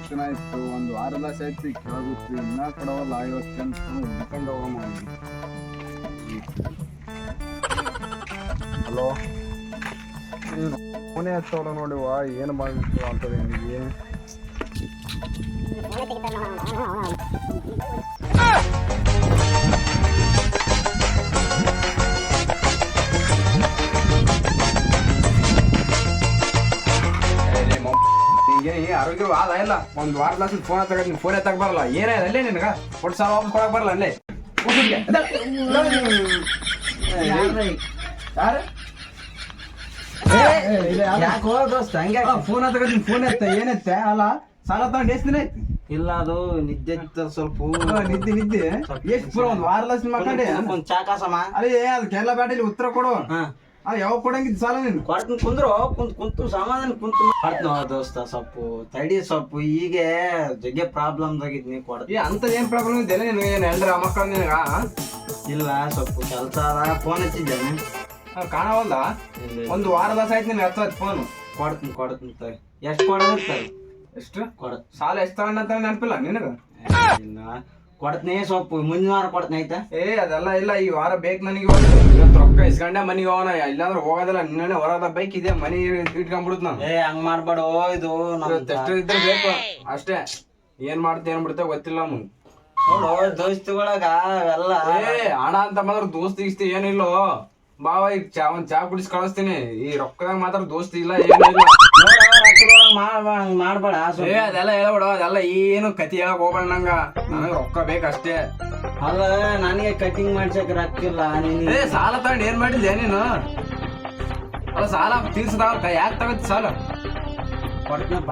ದಿನ ಆಯ್ತು, ಒಂದು ವಾರದ ಆಯ್ತು ಕೇಳಬೇಕು, ಇನ್ನ ಕೊಡವಲ್ಲ. ಇವತ್ತು ಹುಡ್ಕೊಂಡು ಹೋಗಮ್ಮ. ಹಲೋ, ಫೋನೇ ಹಚ್ಚೋಲ್ಲ ನೋಡಿವ, ಏನು ಮಾಡಿತ್ತು ಅಂತದೆ ನಿನಗೆ? ಆರೋಗ್ಯ ಆದ ಇಲ್ಲ, ಒಂದು ವಾರದ ಫೋನ್ ತಗೊಂಡು ಫೋನ್ ಎತ್ತಕ್ ಬರಲ್ಲ. ಏನೇ ಅಲ್ಲೇ ನಿನಗ ಕೊಟ್ಟು ಸಾಲ ವಾಪಸ್ ಕೊಡಕ್ ಬರಲ್ಲ ಅಲ್ಲೇ. ಫೋನ್ ತಗೊಂಡು ಫೋನ್ ಎತ್ತ, ಏನೈತೆ ಅಲ್ಲ ಸಾಲ ತಗೊಂಡು ಎಷ್ಟು ದಿನ ಆಯ್ತು? ಇಲ್ಲ, ಅದು ನಿದ್ದೆ ಸ್ವಲ್ಪ ನಿದ್ದೆ ಎಷ್ಟು ಪೂರ ಒಂದು ವಾರದ ಮಾಡ್ಕೊಂಡೆ ಚಾಕಾಸಮ ಅದೇ ಅದಕ್ಕೆಲ್ಲ ಬ್ಯಾಟಲ್ಲಿ ಉತ್ತರ ಕೊಡು. ಯಾವಾಗ ಕೊಡಂಗಿದ್ ಸಾಲ ನೀನು? ಕೊಡ್ತೀನಿ, ಕುಂದ್ರು ಕುಂತು ಸಮಾಧಾನ ಕುಂತು ಮಾಡ್ತೀನಿ ದೋಸ್ತ. ಸೊಪ್ಪು ತಡಿ, ಸೊಪ್ಪು ಈಗ ಜಗ್ಗೆ ಪ್ರಾಬ್ಲಮ್ ಆಗಿದ್ನಿ. ಕೊಡ್ತೀನಿ. ಅಂತದ್ ಏನ್ ಪ್ರಾಬ್ಲಮ್ ಇದೆ ನೀನು? ಏನ್ ಎಲ್ರ ಮಕ್ಕಳ ನಿನಗ? ಇಲ್ಲ, ಸ್ವಲ್ಪ ಕೆಲಸ ಅದ. ಫೋನ್ ಹಚ್ಚಿದ್ದೇನೆ, ಕಾಣವಲ್ಲ. ಒಂದು ವಾರದ ಆಯ್ತು ನಿನ್ ಹಚ್ಚ ಫೋನ್. ಕೊಡ್ತೀನಿ ಎಷ್ಟು ಕೊಡೋದಿರ್ತಾರೆ? ಎಷ್ಟು ಸಾಲ ಎಷ್ಟು ತಗೊಂಡಂತ ನೆನಪಿಲ್ಲ ನಿನಗ? ಇಲ್ಲ, ಕೊಡ್ತೀನಿ. ಸ್ವಲ್ಪ ಮುಂದಿನ ವಾರ ಕೊಡ್ತೀನಿ, ಆಯ್ತಾ? ಅದೆಲ್ಲ ಇಲ್ಲ, ಈ ವಾರ ಬೇಕು ನನಗೆ. ಇವತ್ತು ರೊಕ್ಕ ಇಸ್ಕೊಂಡೆ ಮನಿಗೆ ಹೋಗೋಣ, ಇಲ್ಲಾಂದ್ರೆ ಹೋಗೋದಿಲ್ಲ. ನಿನ್ನೆ ಹೊರದ ಬೈಕ್ ಇದೆ, ಮನಿ ಇಟ್ಕೊಂಡ್ಬಿಡುತ್ತ ನಾನು. ಹಂಗ್ ಮಾಡ್ಬೇಡ. ಇದು ಎಷ್ಟು ಇದ್ರೆ ಬೇಕು ಅಷ್ಟೇ. ಏನ್ ಮಾಡ್ತೇ ಏನ್ ಬಿಡ್ತೇವೆ ಗೊತ್ತಿಲ್ಲ ನಮ್ಗೆ. ನೋಡು, ದೋಸ್ತಿಗಳಾಗ ಎಲ್ಲ ಹಣ ಅಂತ ಮಾತ್ರ ದೋಸ್ತಿ ಗಿಸ್ತಿ ಏನಿಲ್ಲೋ. ಬಾವ ಈಗ ಒಂದ್ ಚಾ ಕುಡಿಸಿ ಕಳಿಸ್ತೀನಿ. ಈ ರೊಕ್ಕದಾಗ ಮಾತ್ರ ದೋಸ್ತಿ ಇಲ್ಲ, ಏನಿಲ್ಲ. ಮಾಡ್ಬೇಡ. ಅದೆಲ್ಲ ಹೇಳ್ಬೇಡ, ಅದೆಲ್ಲ ಏನು ಕತಿ ಹೇಳಕ್ ಹೋಗ್ಬೇಡ ನಂಗ. ನನಗೆ ರೊಕ್ಕ ಬೇಕಷ್ಟೇ. ಅಲ್ಲ, ನನಗೆ ಕಟಿಂಗ್ ಮಾಡ್ಸಕ್ ರೊಕ್ಕಿಲ್ಲ. ಸಾಲ ತಗೊಂಡ್ ಏನ್ ಮಾಡಿದ್ದೆ ನೀನು? ಅಲ್ಲ, ಸಾಲ ತೀರ್ಸದ ಯಾಕೆ ತಗತ್ ಸಾಲ? ಕೊಡ್ತೀನಪ್ಪ,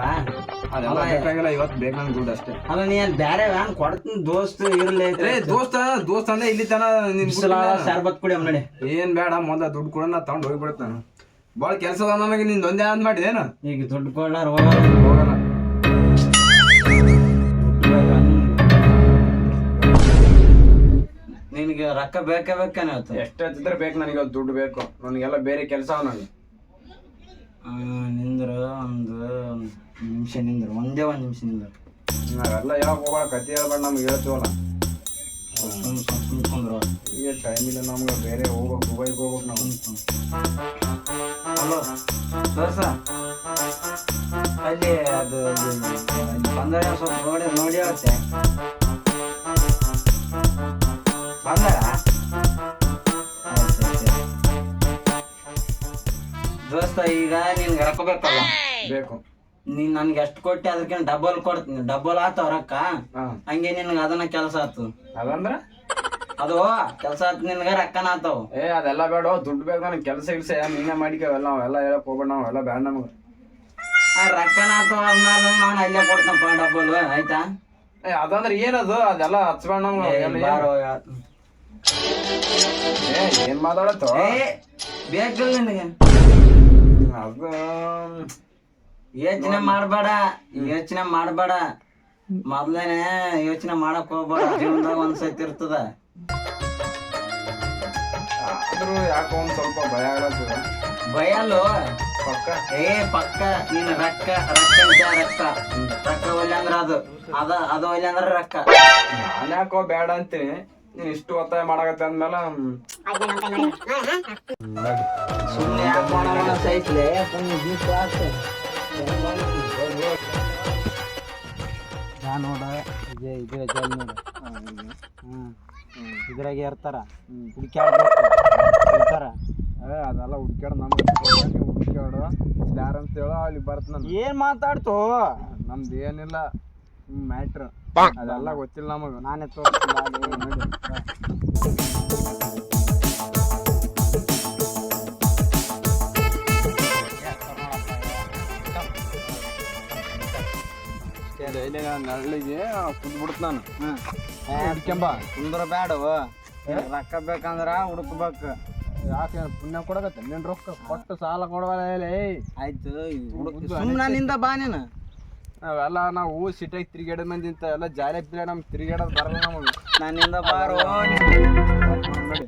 ಅದೆಲ್ಲ ಬೇಕಾಗಿಲ್ಲ. ಇವತ್ತು ಬೇಕು ನನ್ ದುಡ್ಡು ಅಷ್ಟೇ. ಅಲ್ಲ, ನೀನ್ ಬ್ಯಾರೆ ಕೊಡ್ತೀನಿ. ದೋಸ್ತ್ ಇರ್ಲಿ. ದೋಸ್ತ ಅಂದ್ರೆ ಇಲ್ಲಿ ತನ ಶರ್ಬತ್ ಕುಡಿ ನೋಡಿ. ಏನ್ ಬೇಡ, ಮೊದಲ ದುಡ್ಡು ಕೂಡ ನಾ ತಗೊಂಡ್ ಹೋಗ್ಬಿಡತ್ ನಾನು. ಬಾಳ ಕೆಲ್ಸ ಅದ ನನಗೆ. ನಿಂದ ಒಂದೇ ಅಂದ್ ಮಾಡಿದೇನ? ಈಗ ದುಡ್ಡು ಕೊಡ್ಲಾರ ಹೋಗಲ್ಲ. ನಿನಗೆ ರೊಕ್ಕ ಬೇಕೇನ? ಎಷ್ಟಿದ್ರೆ ಬೇಕು ನನಗೆ, ದುಡ್ಡು ಬೇಕು ನನಗೆಲ್ಲ. ಬೇರೆ ಕೆಲಸ ನನಗೆ. ನಿಂದ್ರ ಒಂದು ನಿಮಿಷ ನಿಂದ್ರ, ಒಂದೇ ನಿಮಿಷ ನಿಂದ್ರ. ನಾವೆಲ್ಲ ಯಾವಾಗ ಹೋಗೋಣ, ಕತಿ ಹೇಳ್ಬೇಡ. ನಮ್ಗೆ ಹೇಳ್ತೀವಲ್ಲ, ಈಗ ಟೈಮ್ ಇಲ್ಲ ನಮ್ಗೆ. ಬೇರೆ ಹೋಗ್ಬೇಕು, ದುಬೈಗೆ ಹೋಗ್ಬೇಕು ನಾವು. ಹಲೋ ದೋಸ್ತ, ಅಲ್ಲಿ ಅದು ಬಂದ ಸ್ವಲ್ಪ ನೋಡಿ ಆಗುತ್ತೆ. ಬಂದಾರ? ದೋಸ್ತ, ಈಗ ನಿನ್ಗೆ ರೊಕ್ಕ ಬೇಕಲ್ಲ? ಬೇಕು. ನೀನ್ ನನ್ಗೆ ಎಷ್ಟು ಕೊಟ್ಟಿ ಅದಕ್ಕೆ ಡಬಲ್ ಕೊಡ್ತೀನಿ. ಡಬಲ್ ಆತವ ರೊಕ್ಕ. ಹಂಗೆ ನಿನ್ಗೆ ಅದನ್ನ ಕೆಲಸ ಆತು. ಅದಂದ್ರ ಅದು ಕೆಲಸ ಆತು, ನಿನ್ಗ ರೊಕ್ಕನ ಆತಾವ. ಅದೆಲ್ಲ ಬೇಡ, ದುಡ್ಡು ಬೇಕು ನನಗೆ. ಕೆಲಸ ಗಿಲ್ಸ ನೀನೇ ಮಾಡಿಕವೆಲ್ಲ, ನಾವೆಲ್ಲ ಹೇಳಕ್ ಹೋಗ್ಬೇಡ. ನಾವೆಲ್ಲ ಬೇಡ ನಮ್ಗೆ. ರೊಕ್ಕನ ಆತಾವ ಅದ್ಮೇಲೆ ನಾನು ಅಲ್ಲೇ ಕೊಡ್ತನಪ್ಪ ಡಬಲ್, ಆಯ್ತಾ? ಅದಂದ್ರೆ ಏನದು? ಅದೆಲ್ಲ ಹಚ್ಬೇಡ ನಮ್ಗೆ. ಏನ್ ಮಾತಾಡತ್ತೋ? ಬೇಕಲ್ಲ ನಿನಗೆ? ಅದು ಯೋಚನೆ ಮಾಡ್ಬೇಡ. ಮೊದ್ಲೇನೆ ಯೋಚನೆ ಮಾಡಕ್ ಹೋಗ್ಬೇಡ. ಜೀವನದಾಗ ಒಂದ್ಸತಿ ಇರ್ತದ. ಆದ್ರೂ ಯಾಕೋ ಒಂದ್ ಸ್ವಲ್ಪ ಭಯ ಆಗತ್ತದ. ಭಯಲ್ಲೋ ಪಕ್ಕ. ಪಕ್ಕ. ನೀನ್ ರೊಕ್ಕ ಒಲ್ಲೆ ಅಂದ್ರ ಅದು ಒಲ್ಲೆ ಅಂದ್ರ ರೊಕ್ಕ. ನಾನ್ ಯಾಕೋ ಬೇಡ ಅಂತೀನಿ. ನೀನ್ ಇಷ್ಟು ಒತ್ತಾಯ ಮಾಡಾಕತ್ತೆ ಅಂದ್ಮೇಲೆ ಸುಮ್ಮನೆ ಸೈಕ್ಲೆ ನೋಡ. ಇದು ಜಲ್ ನೋಡ. ಇದ್ರಾಗ ಇರ್ತಾರ, ಹುಡುಕ್ಯಾಡ್ತಾರ. ಅದೆಲ್ಲ ಹುಡ್ಕ್ಯಾಡ ನಮ್ಗೆ ಹುಡ್ಕ್ಯಾಡು ಯಾರು ಅಂತ ಹೇಳೋ ಅಲ್ಲಿ ಬರ್ತ. ನಾನು ಏನ್ ಮಾತಾಡ್ತು? ನಮ್ದು ಏನಿಲ್ಲ ಮ್ಯಾಟ್ರ್, ಅದೆಲ್ಲ ಗೊತ್ತಿಲ್ಲ ನಮಗ. ನಾನೇ ತೋರಿಸ್ತೀನಿ. ನಳ್ಳಿಗೆ ಕುದ್ಬಿಡ್ತ ನಾನು. ಹುಡ್ಕೆಂಬ ಕುಂದ್ರ ಬ್ಯಾಡವ. ರೊಕ್ಕ ಬೇಕಂದ್ರ ಹುಡುಕ್ಬೇಕು. ಯಾಕೆ ಪುಣ್ಯ ಕೊಡಕತ್ತೆ? ನೀನ್ ರೊಕ್ಕ ಕೊಟ್ಟು ಸಾಲ ಕೊಡವಲ್ಲ. ಆಯ್ತು, ಸುಮ್ಮನಿಂದ ಬಾ ನೀನು. ನಾವೆಲ್ಲ ನಾವು ಸಿಟಿಯಾಗಿ ತಿರುಗಾಡ ಮಂದಿ ಇಂತ ಎಲ್ಲ ಜಾಲಿ ಪಿಲ್ಲ. ನಮ್ಗೆ ತಿರುಗಾಡೋದು ಬರಲ್ಲ ನಮಗೆ. ನನ್ನಿಂದ ಬಾರೋ ನೋಡಿ.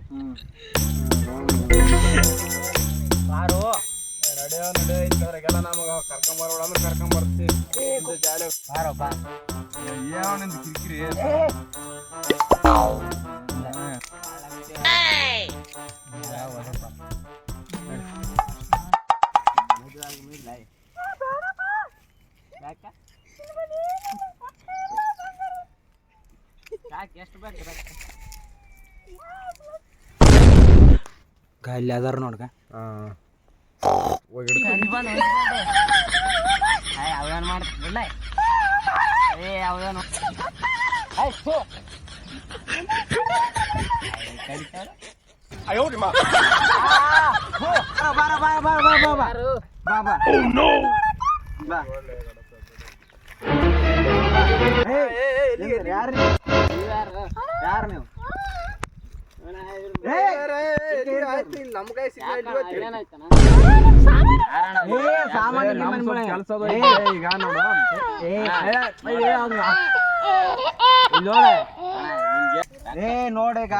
ಬಾರೋ. ಇಂಥವ್ರಿಗೆಲ್ಲ ನಮಗ ಕರ್ಕೊಂಬರೋಣ ಅಂದ್ರೆ ಕರ್ಕೊಂಬರ್ತೀವಿ ಜಾಲಿ ಏನೋ ನಿಂದು ಕಿರಿಕಿರಿ ಅಲ್ಲಿ ಅದಾರ ನೋಡ್ಗ ಅವೇನ್ ಮಾಡ್ತಿಲ್ಲ ಅವೇನು ಯಾರು ನೀವು ನಮ್ ಕೈ ಈಗ ನೋಡೀಗ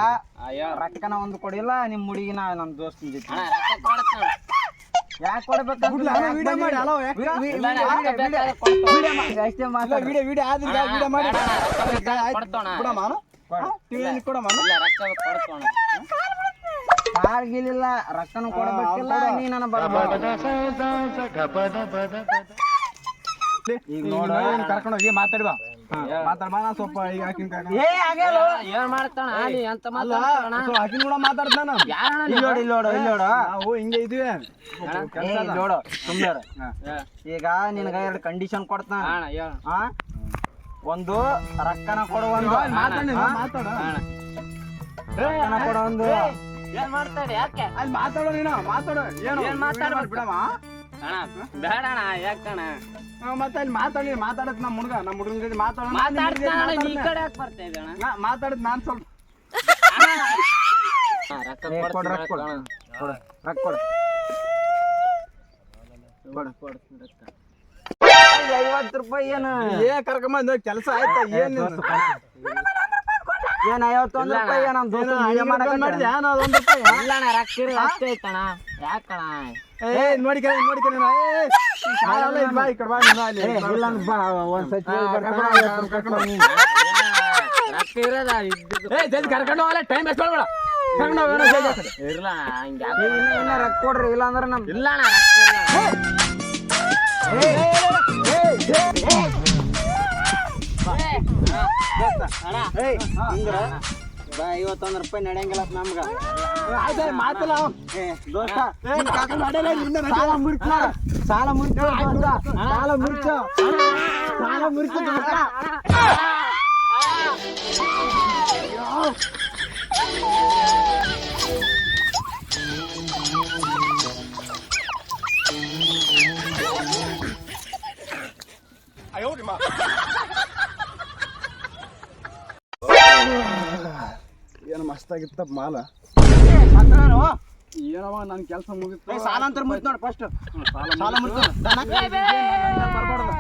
ರೊಕ್ಕನ ಒಂದು ಕೊಡಿಲ್ಲ ನಿಮ್ ಹುಡುಗಿನ ನಮ್ ದೋಸ್ತಿನ ಜೊತೆ ಯಾಕೆ ಕೊಡ್ಬೇಕಂತ ಕಾರ್ಗಿಲಿಲ್ಲ ರೊಕ್ಕನ ಕೊಡ್ಬೇಕಿಲ್ಲ ನೀ ನನ್ನ ಈಗ ನೋಡ ಕರ್ಕೊಂಡು ಹೋಗಿ ಮಾತಾಡ್ಬಾ ನಾ ಸ್ವಲ್ಪ ಈಗ ಆಕಿನ ಏನ್ ಮಾಡ್ತಾನ ಆಕಿನ ಕೂಡ ಮಾತಾಡ್ತಾನ ಇಲ್ಲೋಡು ಹಿಂಗೆ ಇದೀವಿ ನೋಡು ಸುಮ್ಮನೆ ಈಗ ನಿನಗ ಎರಡು ಕಂಡೀಷನ್ ಕೊಡ್ತಾನ ಒಂದು ರೊಕ್ಕನ ಕೊಡು ಒಂದು ರೊಕ್ಕನ ಕೊಡು ಒಂದು ಏನ್ ಮಾಡ್ತಾರೆ ಯಾಕೆ ಅಲ್ಲಿ ಮಾತಾಡೋ ನೀನು ಮಾತಾಡೋ ಏನು ಏನ್ ಮಾತಾಡ್ಬೇಕು? ಬಿಡಮ್ಮ ಬೇಡಣ ಯಾಕಣ ಮತ್ತೆ ಅಲ್ಲಿ ಮಾತಾಡತ್ ನಮ್ಮ ಹುಡುಗನ ಜೊತೆ ಮಾತಾಡ್ತಾನ ಈ ಕಡೆ ಯಾಕೆ ಬರ್ತಾ ಇದ್ದಣ ಮಾತಾಡತ್ ನಾನ್ ಸ್ವಲ್ಪ ಕೊಡು ರೊಕ್ಕ ಕೊಡು ರೊಕ್ಕ ಕೊಡು 50 ರೂಪಾಯಿ ಏನು ಕರ್ಕೊಂಬಂದ್ ಕೆಲಸ ಆಯ್ತಾ ಏನ್ ಏನ್ 51 ರೂಪಾಯಿ ನಮ್ ದೋಸ್ತ ಮಾಡಿದ್ಯಾ ಒಂದ್ ರೂಪಾಯಿ ಇಲ್ಲಣ್ಣ ರೊಕ್ಕ ಇರೋದು ಅಷ್ಟೇ ಐತಣ ಯಾಕಣ ನೋಡಿಕ ರೊಕ್ಕ ಇರೋದ ಕರ್ಕೊಂಡು ಹೋಗಲ್ಲ ಟೈಮ್ ವೇಸ್ಟ್ ಮಾಡ್ಬೇಡ ಇರ್ಲ ರೊಕ್ಕ ಕೊಡ್ರಿ ಇಲ್ಲ ಅಂದ್ರೆ ನಮ್ ಇಲ್ಲಣ್ಣ ರೊಕ್ಕ $51 ರೂಪಾಯಿ ನಡೆಯಂಗಿಲ್ಲ ನಮ್ಗ ಮಾತಲ್ಲ ದೋಸ್ತ ಸಾಲ ಮುರ್ಚ ಸಾಲ ಮುರ್ಚ ಸಾಲ ಮುರ್ಚ ಸಾಲ ಮುರ್ಚ ದೋಸ್ತ ಏನು ಮಸ್ತಾಗಿತ್ತ ಮಾಲ ಏನವ ನನ್ ಕೆಲಸ ಮುಗಿತು ಸಾಲ ಅಂತ ಮುಗಿತ್ ನೋಡ್ ಫಸ್ಟ್ ಸಾಲ ಮುಗಿತು ಬರ್ಬಾರ್ದು